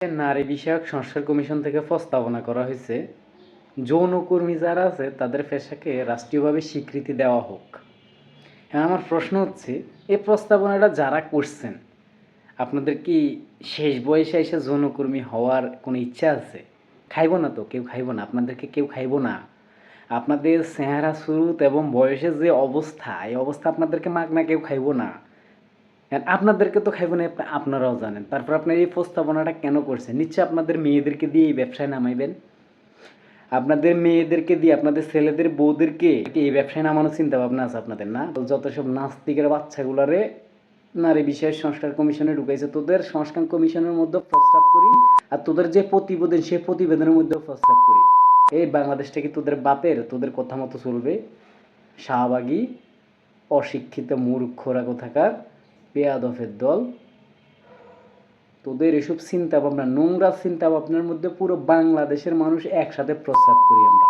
নারী বিষয়ক সংস্কার কমিশন থেকে প্রস্তাবনা করা হয়েছে যৌনকর্মী যারা আছে তাদের পেশাকে রাষ্ট্রীয়ভাবে স্বীকৃতি দেওয়া হোক। হ্যাঁ, আমার প্রশ্ন হচ্ছে এই প্রস্তাবনাটা যারা করছেন আপনাদের কি শেষ বয়সে এসে যৌনকর্মী হওয়ার কোনো ইচ্ছা আছে? খাইব না তো, কেউ খাইব না, আপনাদেরকে কেউ খাইব না। আপনাদের চেহারা সুরত এবং বয়সের যে অবস্থা, এই অবস্থা আপনাদেরকে মাগনা কেউ খাইব না। আপনাদেরকে তো খাইব না, আপনারাও জানেন। তারপর আপনার এই প্রস্তাবনাটা কেন করছেন? নিশ্চয়ই আপনাদের মেয়েদেরকে দিয়ে এই ব্যবসায় নামাইবেন। আপনাদের মেয়েদেরকে দিয়ে, আপনাদের ছেলেদের বউদেরকে এই ব্যবসায় নামানোর চিন্তা ভাবনা আছে আপনাদের, না? যত সব নাস্তিকের বাচ্চাগুলারে নারী বিষয়ের সংস্কার কমিশনে ঢুকাইছে, তোদের সংস্কার কমিশনের মধ্যে প্রস্তাব করি, আর তোদের যে প্রতিবেদন সেই প্রতিবেদনের মধ্যে প্রস্তাব করি। এই বাংলাদেশটা কি তোদের বাপের? তোদের কথা মতো চলবে? শাহবাগী অশিক্ষিত মূর্খরা কোথাকার, বেয়াদফের দল। তোদের এসব চিন্তা ভাবনা, নোংরা চিন্তা ভাবনার মধ্যে পুরো বাংলাদেশের মানুষ একসাথে প্রস্রাব করি আমরা।